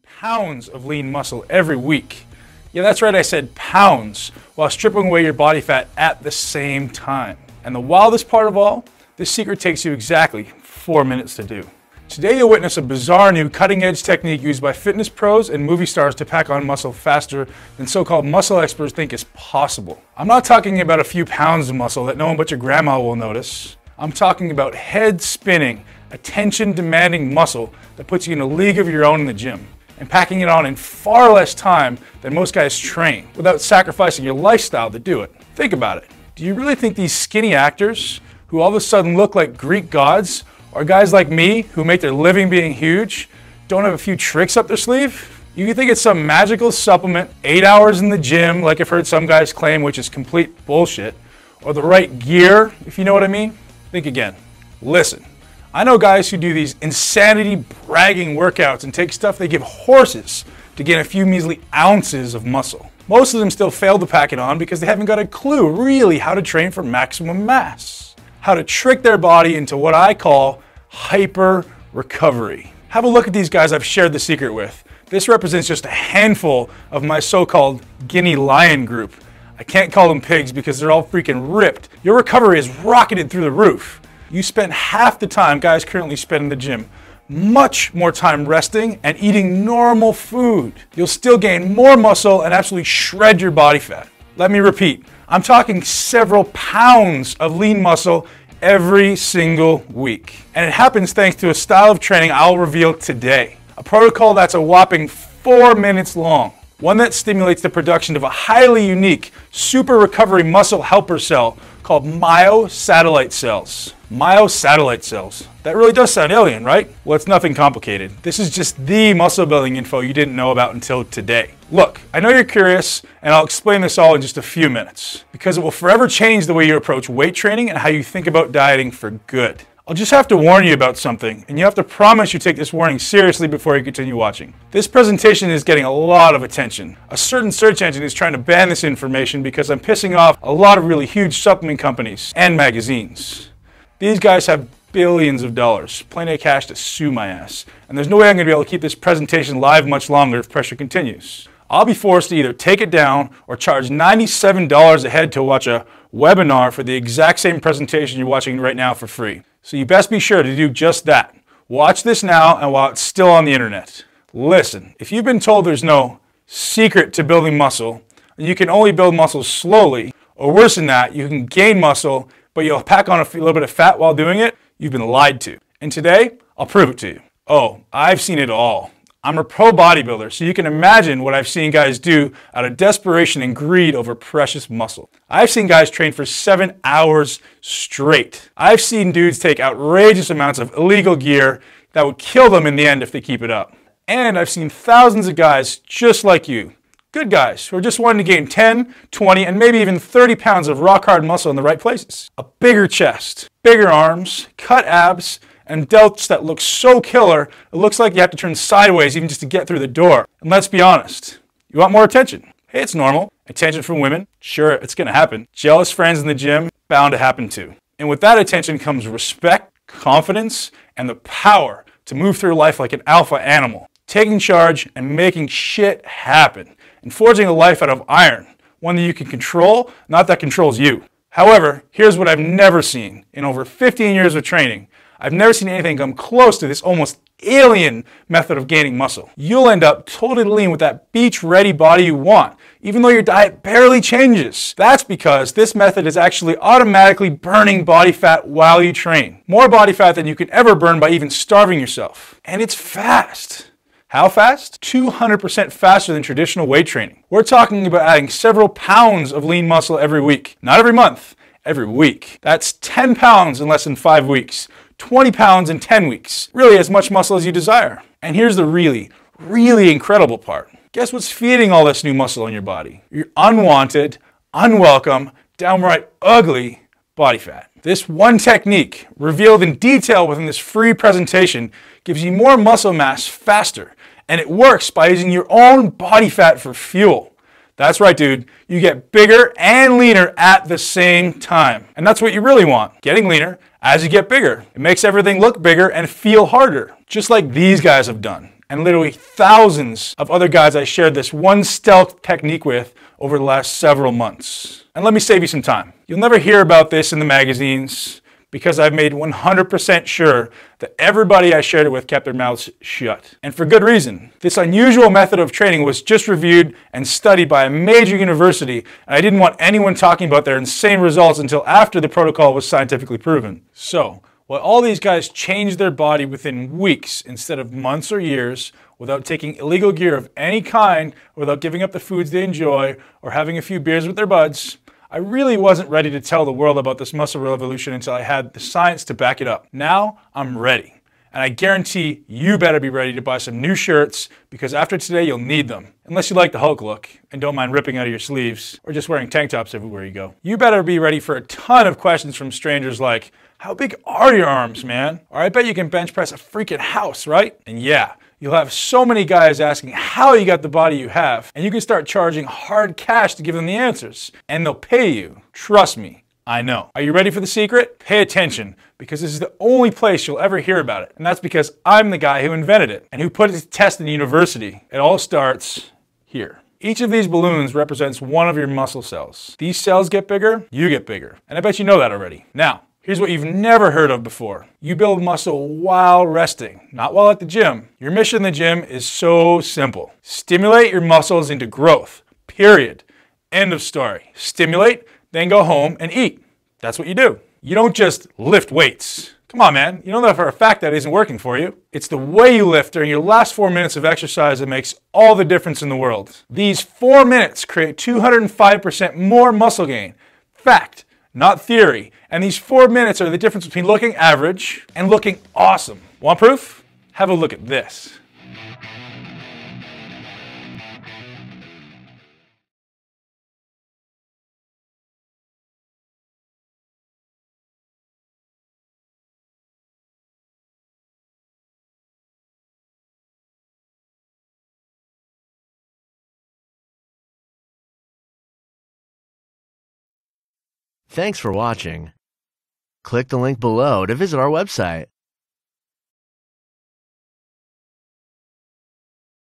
pounds of lean muscle every week. Yeah, that's right, I said pounds, while stripping away your body fat at the same time. And the wildest part of all, this secret takes you exactly 4 minutes to do. Today you'll witness a bizarre new cutting-edge technique used by fitness pros and movie stars to pack on muscle faster than so-called muscle experts think is possible. I'm not talking about a few pounds of muscle that no one but your grandma will notice. I'm talking about head-spinning, attention-demanding muscle that puts you in a league of your own in the gym, and packing it on in far less time than most guys train, without sacrificing your lifestyle to do it. Think about it. Do you really think these skinny actors, who all of a sudden look like Greek gods, or guys like me, who make their living being huge, don't have a few tricks up their sleeve? You think it's some magical supplement, 8 hours in the gym, like I've heard some guys claim, which is complete bullshit, or the right gear, if you know what I mean? Think again. Listen, I know guys who do these insanity bragging workouts and take stuff they give horses to gain a few measly ounces of muscle. Most of them still fail to pack it on because they haven't got a clue really how to train for maximum mass. How to trick their body into what I call hyper recovery. Have a look at these guys I've shared the secret with. This represents just a handful of my so-called guinea lion group. I can't call them pigs because they're all freaking ripped. Your recovery is rocketed through the roof. You spend half the time guys currently spend in the gym, much more time resting and eating normal food. You'll still gain more muscle and absolutely shred your body fat. Let me repeat, I'm talking several pounds of lean muscle every single week. And it happens thanks to a style of training I'll reveal today. A protocol that's a whopping 4 minutes long. One that stimulates the production of a highly unique super recovery muscle helper cell called myosatellite cells. Myosatellite cells. That really does sound alien, right? Well, it's nothing complicated. This is just the muscle building info you didn't know about until today. Look, I know you're curious, and I'll explain this all in just a few minutes, because it will forever change the way you approach weight training and how you think about dieting for good. I'll just have to warn you about something, and you have to promise you take this warning seriously before you continue watching. This presentation is getting a lot of attention. A certain search engine is trying to ban this information because I'm pissing off a lot of really huge supplement companies and magazines. These guys have billions of dollars, plenty of cash to sue my ass, and there's no way I'm going to be able to keep this presentation live much longer if pressure continues. I'll be forced to either take it down or charge $97 a head to watch a webinar for the exact same presentation you're watching right now for free. So you best be sure to do just that. Watch this now and while it's still on the internet. Listen, if you've been told there's no secret to building muscle, and you can only build muscle slowly, or worse than that, you can gain muscle, but you'll pack on a little bit of fat while doing it, you've been lied to. And today, I'll prove it to you. Oh, I've seen it all. I'm a pro bodybuilder, so you can imagine what I've seen guys do out of desperation and greed over precious muscle. I've seen guys train for 7 hours straight. I've seen dudes take outrageous amounts of illegal gear that would kill them in the end if they keep it up. And I've seen thousands of guys just like you, good guys, who are just wanting to gain 10, 20, and maybe even 30 pounds of rock-hard muscle in the right places. A bigger chest, bigger arms, cut abs, and delts that look so killer, it looks like you have to turn sideways even just to get through the door. And let's be honest, you want more attention? Hey, it's normal. Attention from women? Sure, it's gonna happen. Jealous friends in the gym? Bound to happen too. And with that attention comes respect, confidence, and the power to move through life like an alpha animal, taking charge and making shit happen, and forging a life out of iron, one that you can control, not that controls you. However, here's what I've never seen. In over 15 years of training, I've never seen anything come close to this almost alien method of gaining muscle. You'll end up totally lean with that beach-ready body you want, even though your diet barely changes. That's because this method is actually automatically burning body fat while you train. More body fat than you can ever burn by even starving yourself. And it's fast. How fast? 200% faster than traditional weight training. We're talking about adding several pounds of lean muscle every week. Not every month, every week. That's 10 pounds in less than 5 weeks. 20 pounds in 10 weeks. Really as much muscle as you desire. And here's the really incredible part. Guess what's feeding all this new muscle in your body? Your unwanted, unwelcome, downright ugly body fat. This one technique, revealed in detail within this free presentation, gives you more muscle mass faster. And it works by using your own body fat for fuel. That's right, dude. You get bigger and leaner at the same time. And that's what you really want. Getting leaner as you get bigger. It makes everything look bigger and feel harder, just like these guys have done. and literally thousands of other guys I shared this one stealth technique with over the last several months. And let me save you some time. You'll never hear about this in the magazines because I've made 100% sure that everybody I shared it with kept their mouths shut. And for good reason. This unusual method of training was just reviewed and studied by a major university, and I didn't want anyone talking about their insane results until after the protocol was scientifically proven. So, while all these guys changed their body within weeks instead of months or years, without taking illegal gear of any kind, without giving up the foods they enjoy, or having a few beers with their buds, I really wasn't ready to tell the world about this muscle revolution until I had the science to back it up. Now, I'm ready. And I guarantee you better be ready to buy some new shirts, because after today, you'll need them. Unless you like the Hulk look and don't mind ripping out of your sleeves, or just wearing tank tops everywhere you go. You better be ready for a ton of questions from strangers like, how big are your arms, man? Or I bet you can bench press a freaking house, right? And yeah, you'll have so many guys asking how you got the body you have, and you can start charging hard cash to give them the answers. And they'll pay you. Trust me, I know. Are you ready for the secret? Pay attention, because this is the only place you'll ever hear about it. And that's because I'm the guy who invented it and who put it to test in university. It all starts here. Each of these balloons represents one of your muscle cells. These cells get bigger, you get bigger. And I bet you know that already. Now, here's what you've never heard of before. You build muscle while resting, not while at the gym. Your mission in the gym is so simple. Stimulate your muscles into growth, period. End of story. Stimulate, then go home and eat. That's what you do. You don't just lift weights. Come on, man. You know that for a fact that isn't working for you. It's the way you lift during your last 4 minutes of exercise that makes all the difference in the world. These 4 minutes create 205% more muscle gain. Fact, not theory. And these 4 minutes are the difference between looking average and looking awesome. Want proof? Have a look at this. Thanks for watching. Click the link below to visit our website.